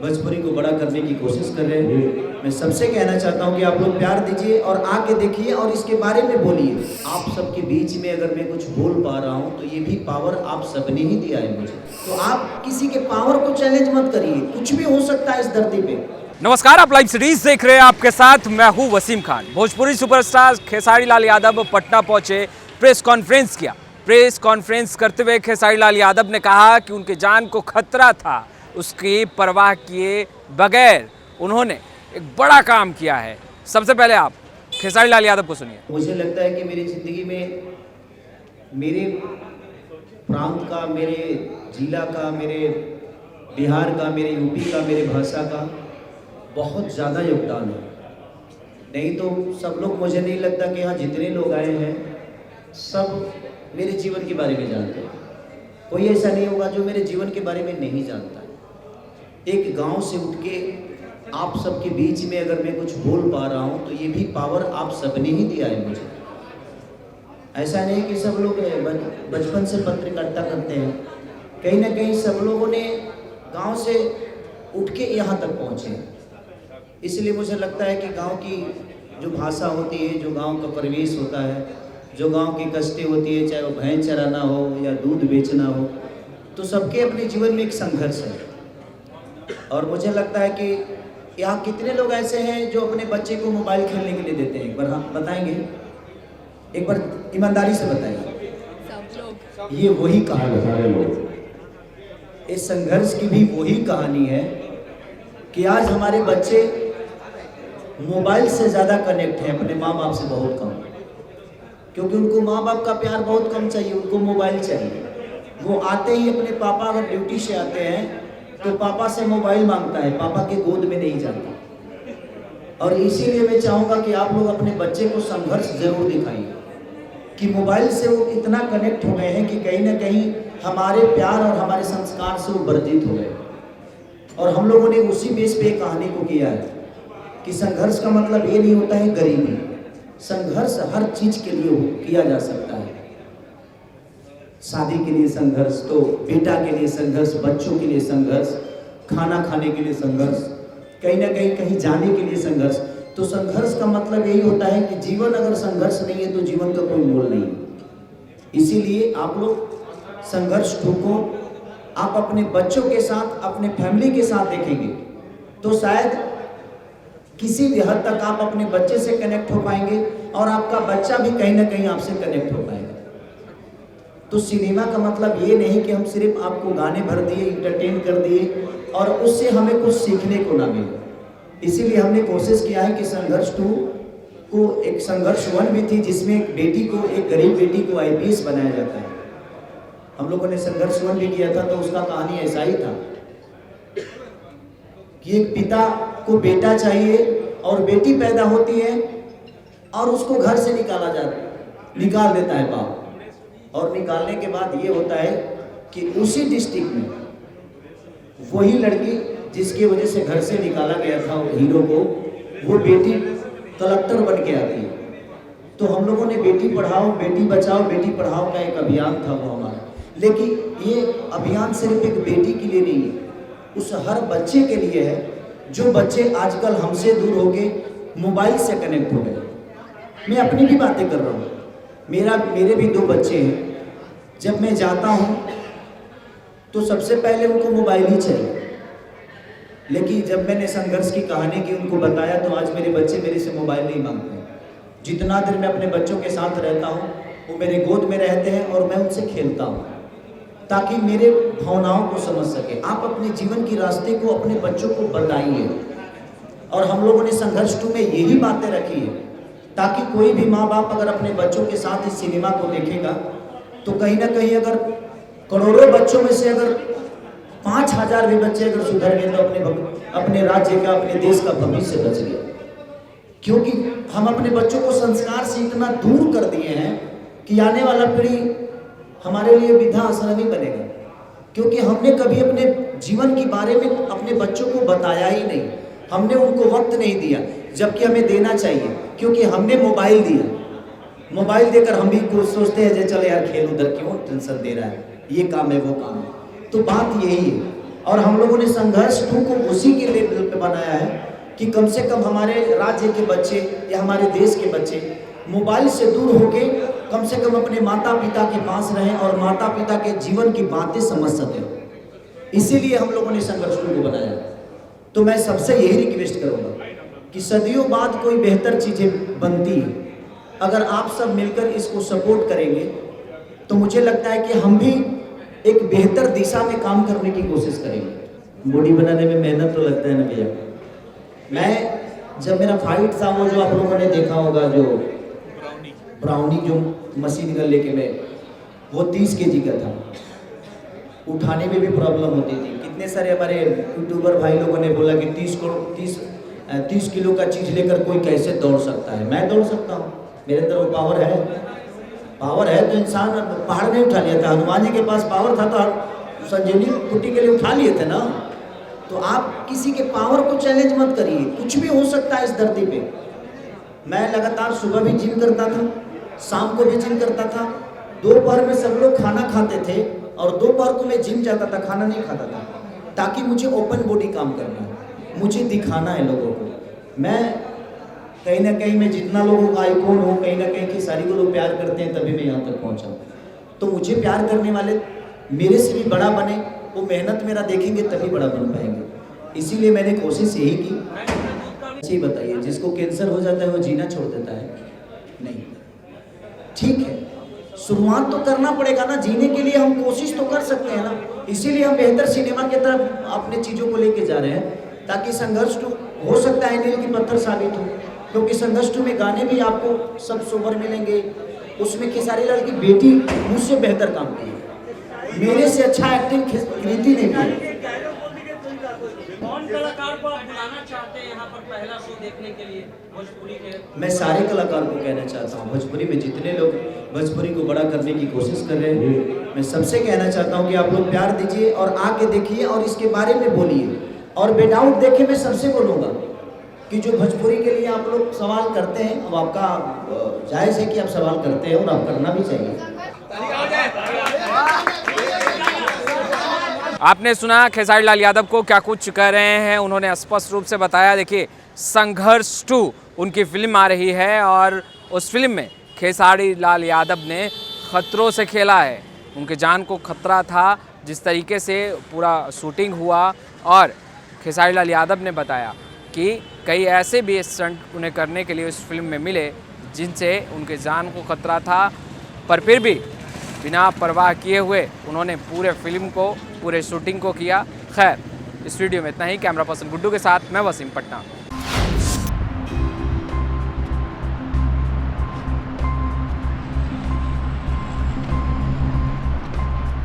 भोजपुरी को बड़ा करने की कोशिश कर रहे हैं। मैं सबसे कहना चाहता हूं कि आप लोग प्यार दीजिए और आके देखिए और इसके बारे में बोलिए। आप सबके बीच में अगर मैं कुछ बोल पा रहा हूं तो ये भी पावर आप सबने ही दिया है मुझे। तो आप किसी के पावर को चैलेंज मत करिए, कुछ भी हो सकता है इस धरती पे। नमस्कार, आप लाइव सीरीज देख रहे हैं। आपके साथ मैं हूं वसीम खान। भोजपुरी सुपरस्टार खेसारी लाल यादव पटना पहुंचे, प्रेस कॉन्फ्रेंस किया। प्रेस कॉन्फ्रेंस करते हुए खेसारी लाल यादव ने कहा कि उनके जान को खतरा था, उसकी परवाह किए बगैर उन्होंने एक बड़ा काम किया है। सबसे पहले आप खेसारी लाल यादव को सुनिए। मुझे लगता है कि मेरी ज़िंदगी में मेरे प्रांत का, मेरे जिला का, मेरे बिहार का, मेरे यूपी का, मेरे भाषा का बहुत ज़्यादा योगदान है। नहीं तो सब लोग, मुझे नहीं लगता कि यहाँ जितने लोग आए हैं सब मेरे जीवन के बारे में जानते हैं। कोई ऐसा नहीं होगा जो मेरे जीवन के बारे में नहीं जानता। एक गांव से उठ के आप सबके बीच में अगर मैं कुछ बोल पा रहा हूँ तो ये भी पावर आप सबने ही दिया है मुझे। ऐसा नहीं कि सब लोग बचपन से पत्रकारिता करते हैं, कहीं ना कहीं सब लोगों ने गांव से उठ के यहाँ तक पहुँचे। इसलिए मुझे लगता है कि गांव की जो भाषा होती है, जो गांव का परिवेश होता है, जो गांव की कष्टें होती है, चाहे वो भैंस चराना हो या दूध बेचना हो, तो सबके अपने जीवन में एक संघर्ष है। और मुझे लगता है कि यहाँ कितने लोग ऐसे हैं जो अपने बच्चे को मोबाइल खेलने के लिए देते हैं? एक बार हाँ बताएंगे, एक बार ईमानदारी से बताइए। ये वही कहानी है, इस संघर्ष की भी वही कहानी है कि आज हमारे बच्चे मोबाइल से ज़्यादा कनेक्ट हैं अपने माँ बाप से बहुत कम, क्योंकि उनको माँ बाप का प्यार बहुत कम चाहिए, उनको मोबाइल चाहिए। वो आते ही अपने पापा अगर ड्यूटी से आते हैं तो पापा से मोबाइल मांगता है, पापा के गोद में नहीं जाता। और इसीलिए मैं चाहूँगा कि आप लोग अपने बच्चे को संघर्ष जरूर दिखाइए कि मोबाइल से वो इतना कनेक्ट हो गए हैं कि कहीं ना कहीं हमारे प्यार और हमारे संस्कार से वो वर्जित हो गए। और हम लोगों ने उसी बेस पे कहानी को किया है कि संघर्ष का मतलब ये नहीं होता है गरीबी। संघर्ष हर चीज़ के लिए किया जा सकता है। शादी के लिए संघर्ष, तो बेटा के लिए संघर्ष, बच्चों के लिए संघर्ष, खाना खाने के लिए संघर्ष, कहीं ना कहीं जाने के लिए संघर्ष। तो संघर्ष का मतलब यही होता है कि जीवन अगर संघर्ष नहीं है तो जीवन का कोई मोल नहीं है। इसीलिए आप लोग संघर्ष ठोको। आप अपने बच्चों के साथ, अपने फैमिली के साथ देखेंगे तो शायद किसी भी हद तक आप अपने बच्चे से कनेक्ट हो पाएंगे और आपका बच्चा भी कहीं ना कहीं आपसे कनेक्ट हो पाएगा। तो सिनेमा का मतलब ये नहीं कि हम सिर्फ आपको गाने भर दिए, इंटरटेन कर दिए और उससे हमें कुछ सीखने को ना मिले। इसीलिए हमने कोशिश किया है कि संघर्ष 2 को, एक संघर्ष 1 भी थी जिसमें एक बेटी को, एक गरीब बेटी को IPS बनाया जाता है। हम लोगों ने संघर्ष 1 भी किया था, तो उसका कहानी ऐसा ही था कि एक पिता को बेटा चाहिए और बेटी पैदा होती है और उसको घर से निकाल देता है बाप। और निकालने के बाद ये होता है कि उसी डिस्ट्रिक्ट में वही लड़की जिसकी वजह से घर से निकाला गया था हीरो को, वो बेटी कलेक्टर बन के आती है। तो हम लोगों ने बेटी पढ़ाओ, बेटी बचाओ, बेटी पढ़ाओ का एक अभियान था वो हमारा। लेकिन ये अभियान सिर्फ एक बेटी के लिए नहीं है, उस हर बच्चे के लिए है जो बच्चे आजकल हमसे दूर होके मोबाइल से कनेक्ट हो गए। मैं अपनी भी बातें कर रहा हूँ, मेरे भी 2 बच्चे हैं। जब मैं जाता हूँ तो सबसे पहले उनको मोबाइल ही चाहिए। लेकिन जब मैंने संघर्ष की कहानी की, उनको बताया, तो आज मेरे बच्चे मेरे से मोबाइल नहीं मांगते हैं। जितना देर मैं अपने बच्चों के साथ रहता हूँ वो मेरे गोद में रहते हैं और मैं उनसे खेलता हूँ ताकि मेरे भावनाओं को समझ सके। आप अपने जीवन की रास्ते को अपने बच्चों को बताइए। और हम लोगों ने संघर्ष 2 में यही बातें रखी है ताकि कोई भी माँ बाप अगर अपने बच्चों के साथ इस सिनेमा को देखेगा तो कहीं ना कहीं अगर करोड़ों बच्चों में से अगर 5000 भी बच्चे अगर सुधर गए तो अपने राज्य का, अपने देश का भविष्य बच गया। क्योंकि हम अपने बच्चों को संस्कार से इतना दूर कर दिए हैं कि आने वाला पीढ़ी हमारे लिए वृद्धा आश्रम ही बनेगा। क्योंकि हमने कभी अपने जीवन के बारे में अपने बच्चों को बताया ही नहीं, हमने उनको वक्त नहीं दिया, जबकि हमें देना चाहिए। क्योंकि हमने मोबाइल दिया, मोबाइल देकर हम भी कुछ सोचते हैं चलो यार खेल, उधर क्यों टेंशन दे रहा है, ये काम है वो काम है। तो बात यही है। और हम लोगों ने संघर्ष 2 को उसी के लेवल पे बनाया है कि कम से कम हमारे राज्य के बच्चे या हमारे देश के बच्चे मोबाइल से दूर होके कम से कम अपने माता पिता के पास रहें और माता पिता के जीवन की बातें समझ सकें। इसीलिए हम लोगों ने संघर्ष 2 को बनाया। तो मैं सबसे यही रिक्वेस्ट करूँगा कि सदियों बाद कोई बेहतर चीज़ें बनती है, अगर आप सब मिलकर इसको सपोर्ट करेंगे तो मुझे लगता है कि हम भी एक बेहतर दिशा में काम करने की कोशिश करेंगे। बॉडी बनाने में मेहनत तो लगता है ना भैया। मैं जब मेरा फाइट था वो जो आप लोगों ने देखा होगा, जो ब्राउनी जो मशीन गन लेके मैं, वो 30 kg का था। उठाने में भी प्रॉब्लम होती थी। कितने सारे हमारे यूट्यूबर भाई लोगों ने बोला कि 30 किलो का चीज़ लेकर कोई कैसे दौड़ सकता है। मैं दौड़ सकता हूँ, मेरे अंदर वो पावर है। पावर है तो इंसान पहाड़ नहीं उठा लिया था। हनुमान जी के पास पावर था तो संजीवनी कुटी के लिए उठा लिए थे ना। तो आप किसी के पावर को चैलेंज मत करिए, कुछ भी हो सकता है इस धरती पे। मैं लगातार सुबह भी जिम करता था, शाम को भी जिम करता था। दोपहर में सब लोग खाना खाते थे और दोपहर को मैं जिम जाता था, खाना नहीं खाता था, ताकि मुझे ओपन बॉडी काम करना है, मुझे दिखाना है लोगों को। मैं कहीं ना कहीं मैं जितना लोगों का आइकॉन हूँ, कहीं ना कहीं खेसारी को लोग प्यार करते हैं तभी मैं यहाँ तक पहुँचा। तो मुझे प्यार करने वाले मेरे से भी बड़ा बने, वो मेहनत मेरा देखेंगे तभी बड़ा बन पाएंगे। इसीलिए मैंने कोशिश यही की। जी बताइए, जिसको कैंसर हो जाता है वो जीना छोड़ देता है? नहीं, ठीक है, शुरुआत तो करना पड़ेगा ना। जीने के लिए हम कोशिश तो कर सकते हैं ना। इसीलिए हम बेहतर सिनेमा की तरफ अपने चीज़ों को लेके जा रहे हैं, ताकि संघर्ष 2 हो सकता है नील की पत्थर साबित हो। क्योंकि संघर्ष 2 में गाने भी आपको सब सोबर मिलेंगे। उसमें खेसारी लाल की बेटी मुझसे बेहतर काम की है, मेरे से अच्छा एक्टिंग कृति ने की। कौन कलाकार को आप बुलाना चाहते हैं यहाँ पर पहला शो देखने के लिए भोजपुरी के? मैं सारे कलाकार को कहना चाहता हूँ, भोजपुरी में जितने लोग भोजपुरी को बड़ा करने की कोशिश कर रहे हैं, मैं सबसे कहना चाहता हूँ कि आप लोग प्यार दीजिए और आके देखिए और इसके बारे में बोलिए। और बेडाउट देखिए, मैं सबसे बोलूँगा कि जो भोजपुरी के लिए आप लोग सवाल करते हैं, अब आपका जायज़ है कि आप सवाल करते हैं और आप करना भी चाहिए। आपने सुना खेसारी लाल यादव को क्या कुछ कह रहे हैं। उन्होंने स्पष्ट रूप से बताया, देखिए संघर्ष 2 उनकी फिल्म आ रही है और उस फिल्म में खेसारी लाल यादव ने खतरों से खेला है। उनके जान को खतरा था जिस तरीके से पूरा शूटिंग हुआ। और खेसारी लाल यादव ने बताया कि कई ऐसे भी स्टंट उन्हें करने के लिए उस फिल्म में मिले जिनसे उनके जान को खतरा था, पर फिर भी बिना परवाह किए हुए उन्होंने पूरे फिल्म को, पूरे शूटिंग को किया। खैर, इस वीडियो में इतना ही। कैमरा पर्सन गुड्डू के साथ मैं वसीम पटना।